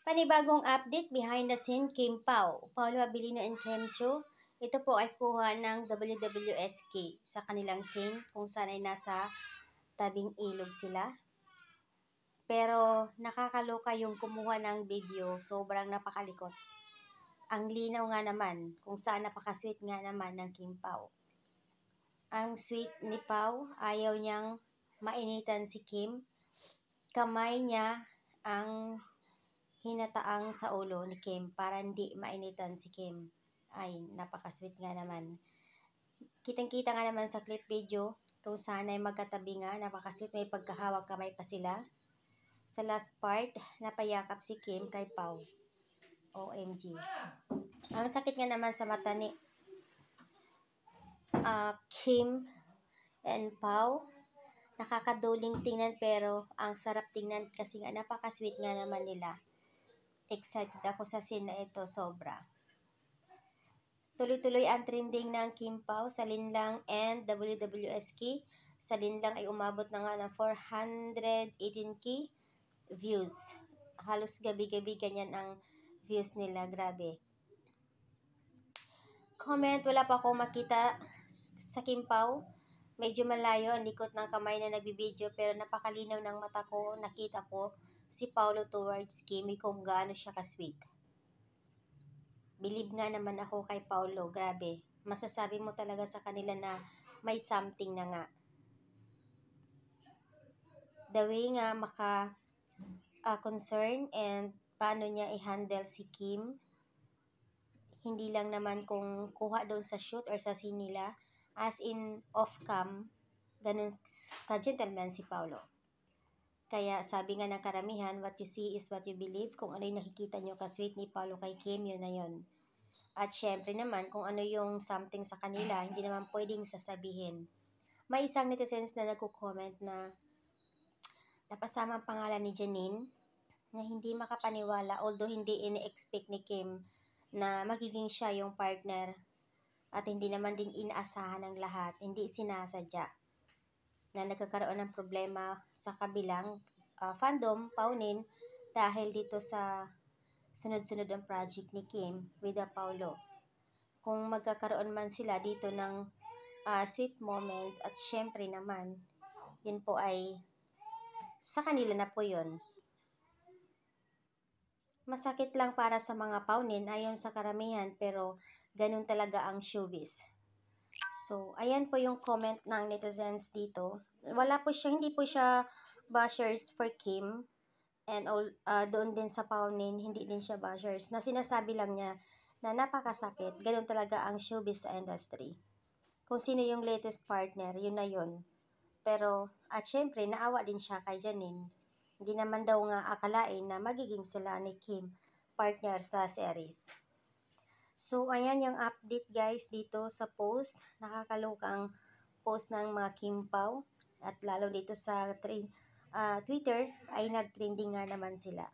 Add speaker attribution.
Speaker 1: Panibagong update behind the scene Kim Pao, Paolo Abilino and Kim Cho. Ito po ay kuha ng WWSK sa kanilang scene kung saan ay nasa tabing ilog sila. Pero nakakaloka yung kumuha ng video, sobrang napakalikot. Ang linaw nga naman kung saan napakasweet nga naman ng Kim Pao. Ang sweet ni Pao, ayaw niyang mainitan si Kim. Kamay niya ang hinataang sa ulo ni Kim para hindi mainitan si Kim. Ay, napakasweet nga naman. Kitang-kita nga naman sa clip video kung saan ay magkatabi nga, napakasweet, may pagkahawak kamay pa sila. Sa last part, napayakap si Kim kay Pao. OMG. Ang sakit nga naman sa mata ni Kim and Pao. Nakakaduling tingnan pero ang sarap tingnan kasi nga napakasweet nga naman nila. Excited ako sa scene na ito, sobra. Tuloy-tuloy ang trending ng Kim Pao sa Linlang and WWSK. Sa Linlang ay umabot na nga ng 418k views. Halos gabi-gabi ganyan ang views nila, grabe. Comment, wala pa ako makita sa Kim Pao. Medyo malayo ang likot ng kamay na nagbibideo pero napakalinaw ng mata ko, nakita ko si Paolo towards Kim kung gaano siya ka-sweet. Believe nga naman ako kay Paolo, grabe. Masasabi mo talaga sa kanila na may something na nga. The way nga concern and paano niya i-handle si Kim. Hindi lang naman kung kuha doon sa shoot or sa scene nila, as in off-cam, ganun ka-gentleman si Paolo. Kaya sabi nga ng karamihan, what you see is what you believe. Kung ano yung nakikita nyo ka-sweet ni Paolo kay Kim, yun na yun. At syempre naman, kung ano yung something sa kanila, hindi naman pwedeng sasabihin. May isang netizens na nagko-comment na napasama ang pangalan ni Janine na hindi makapaniwala, although hindi ini-expect ni Kim na magiging siya yung partner at hindi naman din inaasahan ng lahat, hindi sinasadya na nagkakaroon ng problema sa kabilang fandom, Paunin, dahil dito sa sunod-sunod ang project ni Kim with Paolo. Kung magkakaroon man sila dito ng sweet moments at syempre naman, yun po ay sa kanila na po yun. Masakit lang para sa mga Paunin ayon sa karamihan pero ganun talaga ang showbiz. So, ayan po yung comment ng netizens dito. Wala po siya, hindi po siya bashers for Kim and all, doon din sa Paunin, hindi din siya bashers. Na sinasabi lang niya na napakasakit, ganun talaga ang showbiz sa industry. Kung sino yung latest partner, yun na yun. Pero, at syempre, naawa din siya kay Janine. Hindi naman daw nga akalain na magiging sila ni Kim partner sa series. So, ayan yung update guys dito sa post. Nakakalukang post ng mga Kim Pao. At lalo dito sa Twitter ay nag-trending nga naman sila.